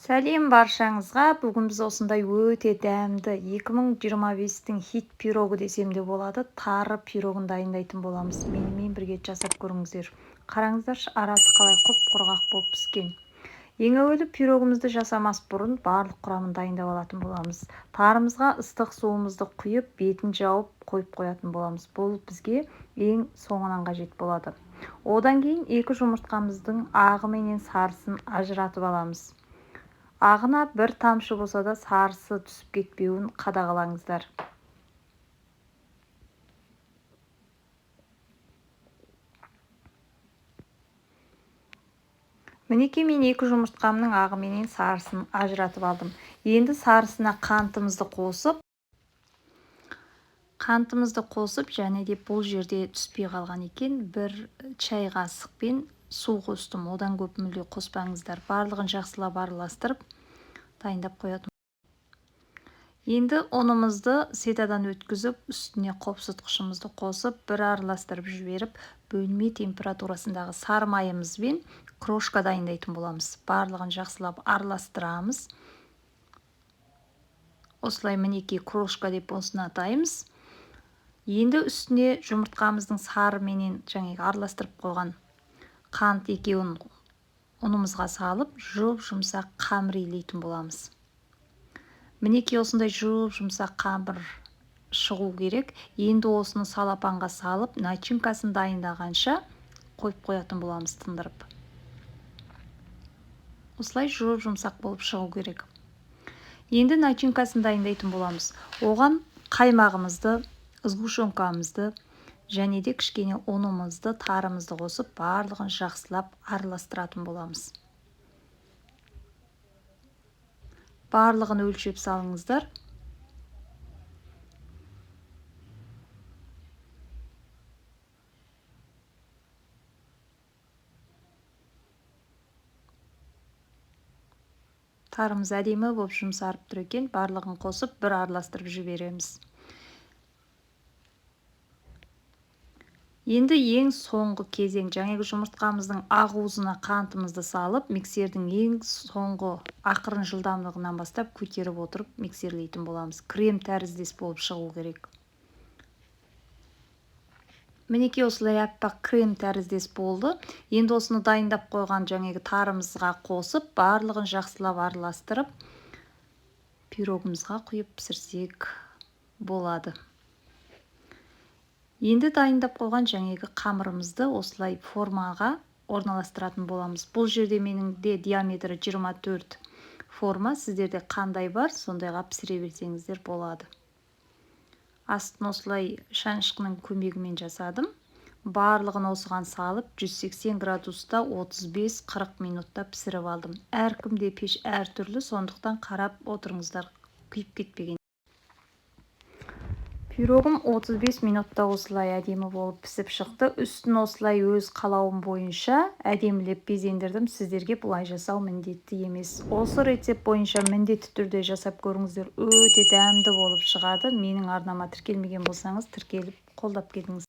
Сәлем баршаңызға. Бүгін біз осындай өте дәмді 2025-тің хит пирогы десем де болады. Тары пирогын дайындайтын боламыз. Менімен бірге жасап көріңіздер. Қараңыздаршы, арасы қалай құп-құрғақ болып піскен. Ең әуелі пирогымызды жасамас бұрын барлық құрамын дайындап алатын боламыз. Тарымызға ыстық суымызды құйып, бетін жауып қойып қоятын боламыз. Бұл бізге ең соңынан қажет болады. Одан кейін 2 жұмыртқамыздың ағы менен сарысын ажыратып аламыз. Ағына бір тамшы болса да сарысы түсіп кетпеуін қадағалаңыздар. Мінекей мен 2 жұмыртқамның ағы менен сарысын ажыратып алдым. Енді сарысына қантымызды қосып, және де бұл жерде түспей қалған екен, 1 чай қасықпен су қостым. Одан көп мүлде қоспаңыздар. Барлығын жақсылап араластырып дайындап қоятын. Енді ұнымызды сетадан өткізіп, үстіне қопсытқышымызды қосып, бір араластырып жіберіп, бөлме температурасындағы сары майымызбен крошка дайындайтын боламыз. Барлығын жақсылап араластырамыз. Осылай мінекей крошка деп осыны атаймыз. Енді үстіне жұмыртқамыздың сары менен араластырып қойған қант екеуін ұнымызға салып, жұмсақ қамыр илейтін боламыз. Мінекей осындай жұмсақ қамыр шығу керек. Енді осыны салапанға салып, начинкасын дайындағанша қойып қоятын боламыз тындырып. Осылай жұмсақ болып шығу керек. Енді начинкасын дайындайтын боламыз. Оған қаймағымызды, сгущенкамызды және де кішкене ұнымызды, тарымызды қосып, барлығын жақсылап араластыратын боламыз. Барлығын өлшеп салыңыздар. Тарымыз әдемі болып жұмсарып тұр екен. Барлығын қосып, бір араластырып жібереміз. Енді ең соңғы кезең, жаңағы жұмыртқамыздың ақ уызына қантымызды салып, миксердің ең соңғы ақырын жылдамдығынан бастап көтеріп отырып миксерлейтін боламыз. Крем тәріздес болып шығу керек. Мінекей осылай аппақ крем тәріздес болды. Енді осыны дайындап қойған жаңағы тарымызға қосып, барлығын жақсылап араластырып, пирогымызға құйып пісірсек болады. Енді дайындап қойған жаңағы қамырымызды осылай формаға орналастыратын боламыз. Бұл жерде менің де диаметрі 24 форма. Сіздерде қандай бар, сондайға пісіре берсеңіздер болады. Астын осылай шанышқының көмегімен жасадым. Барлығын осыған салып, 180 градуста 35-40 минутта пісіріп алдым. Әркімде пеш әртүрлі, сондықтан қарап отырыңыздар, күйіп кетпеген. Пирогым 35 минутта осылай әдемі болып пісіп шықты. Үстін осылай өз қалауым бойынша әдемілеп безендірдім. Сіздерге бұлай жасау міндетті емес. Осы рецепт бойынша міндетті түрде жасап көріңіздер. Өте дәмді болып шығады. Менің арнама тіркелмеген болсаңыз, тіркеліп қолдап кетіңіз.